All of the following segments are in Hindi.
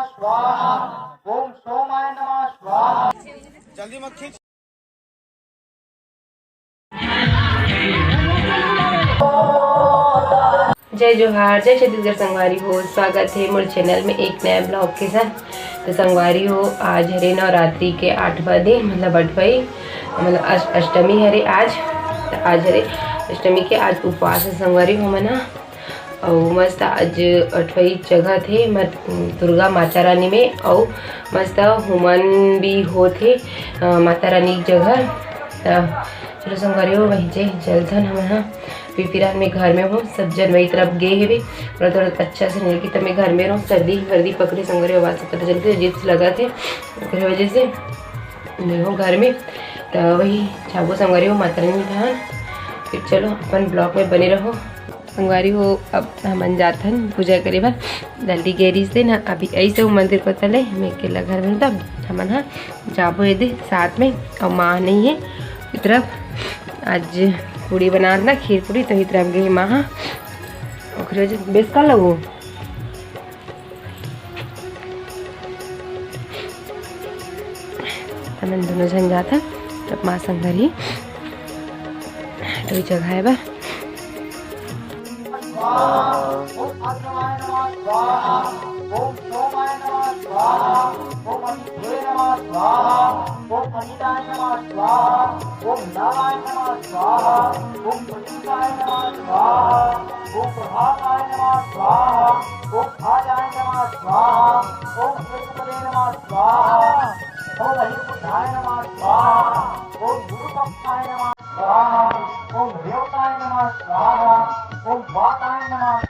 स्वाहा। ओम सोमाय नमः स्वाहा। जल्दी मत खींच। जय जोहार, जय छत्तीसगढ़ संगवारी हो। स्वागत है मोर चैनल में एक नया ब्लॉग के साथ। तो संगवारी हो, आज हरे नवरात्रि के 8वां दिन, मतलब 8वां, मतलब अष्टमी हरे आज। तो आज हरे अष्टमी के, आज उपवास है संगवारी हो मना। और मस्त आज 8वां जगह थे दुर्गा माता रानी में, और मस्त हुमन भी होते माता रानी की जगह। चलो संगवारी हो, वहीं जे जलथन हम फिलहाल मैं घर में हूँ। सब जन वही तरफ गए है भी, थोड़ा थोड़ा अच्छा से नहीं कि तब मैं घर में रहूँ। सर्दी वर्दी पकड़े संगवारी, आवाज़ से पता चलते जिप्स लगा थे, उसकी वजह से नहीं हूँ घर में। तो वही छाबो संगवारी हो माता रानी धान। फिर चलो अपन ब्लॉग में बने रहो संगवारी हो। अब हम जाथन पूजा करे बार जल्दी गेरी से ना, अभी ऐसे वो मंदिर को तले मैं अकेला घर में, तब हमन हाँ जाबो ये साथ में। और माँ नहीं है इस तरफ, आज पूड़ी बना ना खीर पूड़ी, तो ही तरफ गई माँ ओखरे बेस का लगो। हमन दोनों जन जाता तब माँ संगरी तो जगह है बा। ओम अग्नवाय नमः स्वाहा। ओम सोमाय नमः स्वाहा। ओम अग्निदेवाय नमः स्वाहा। ओम अनिताय नमः स्वाहा। ओम नारायण नमः स्वाहा। ओम प्रतीकाय नमः स्वाहा। ओम प्रभाताय नमः स्वाहा। ओम आजाय नमः स्वाहा। ओम कृष्णपदे नमः स्वाहा। ओम हरिपुत्राय नमः स्वाहा। ओम गुरुपक्षाय नमः स्वाहा। ओम देवताय नमः स्वाहा। ओम वाताय नमः।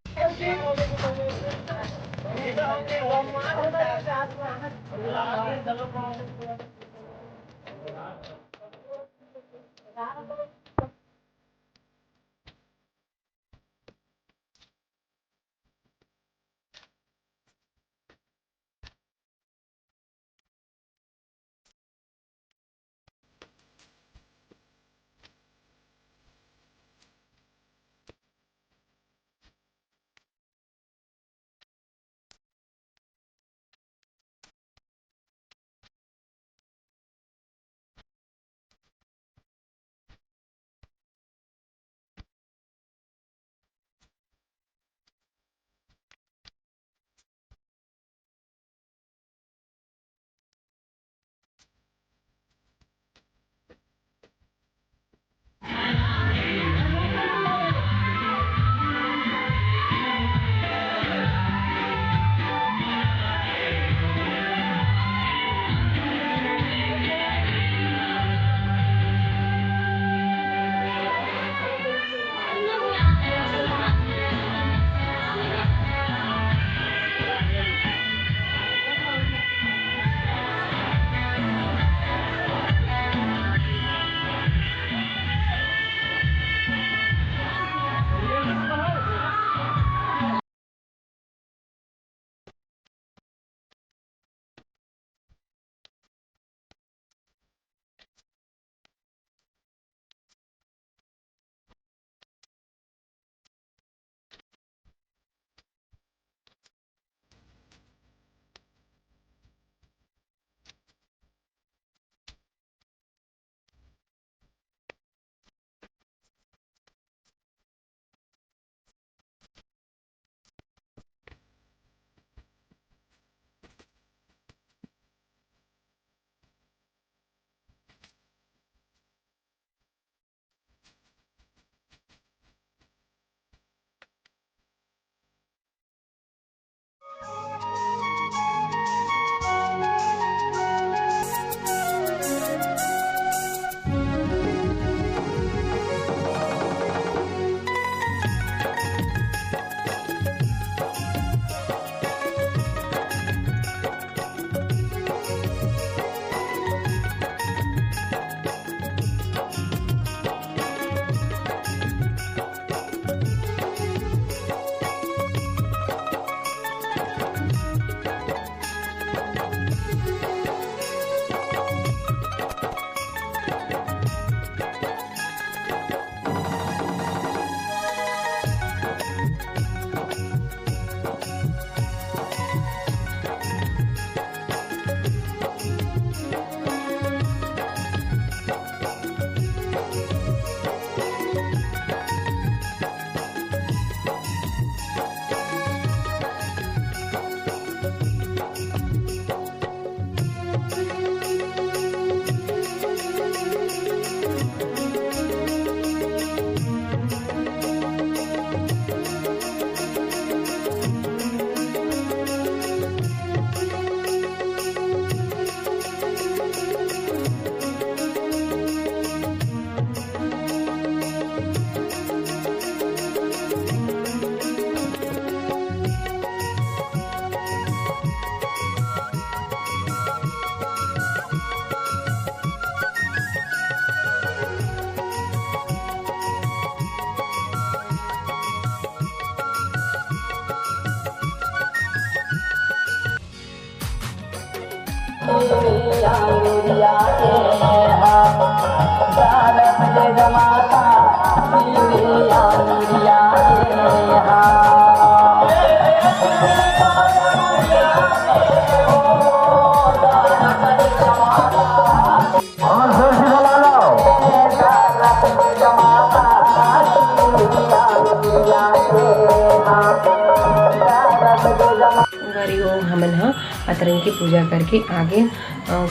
संगवारी हो हमन हा अतरंग की पूजा करके आगे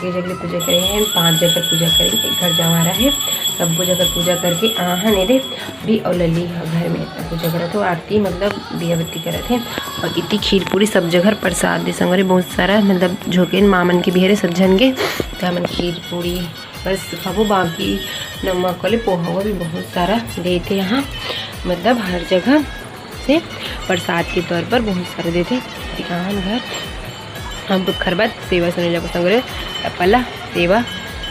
के जगह पूजा करे हैं, 5 जगह पूजा करेंगे। एक घर जवारा है, सब जगह पूजा करके ने दे भी और लली घर में पूजा करा तो आरती मतलब दिया बत्ती करत है। और इतनी खीर पूरी सब जगह प्रसाद दे संगवारी बहुत सारा मतलब झोकेन मामन के बिहरे सब जन के तो हमन खीर पूरी बस खाबो, बाकी नमक वाले पोहा भी बहुत सारा देते यहाँ मतलब हर जगह से प्रसाद के तौर पर बहुत सारे देते। घर हम खरबत सेवा सुने जा संग पला सेवा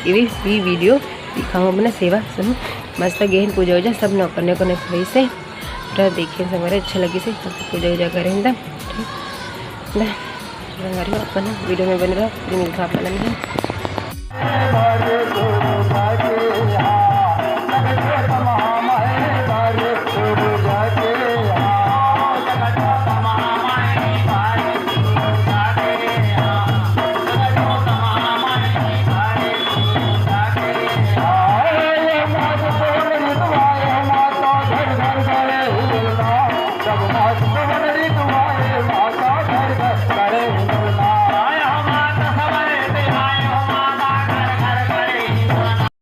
ये भी वीडियो दिखाऊँ अपना सेवा सुनो मस्त गेहन पूजा वूजा सब नौकरने को नहीं से देखिए संगवारी अच्छा लगी से पूजा वूजा करें अपना वीडियो में बने रहो मिलता अपना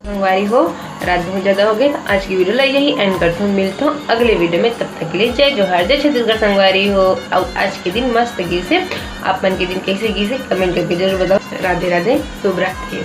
संगवारी हो रात बहुत ज़्यादा हो गई तो आज की वीडियो लाई यही एंड करता हूँ। मिलता हूँ अगले वीडियो में, तब तक के लिए जय जोहार, जय छत्तीसगढ़ संगवारी हो। और आज के दिन मस्त गी से आप मन के दिन कैसे गी से कमेंट करके जरूर बताओ। राधे राधे, शुभ रात्रि।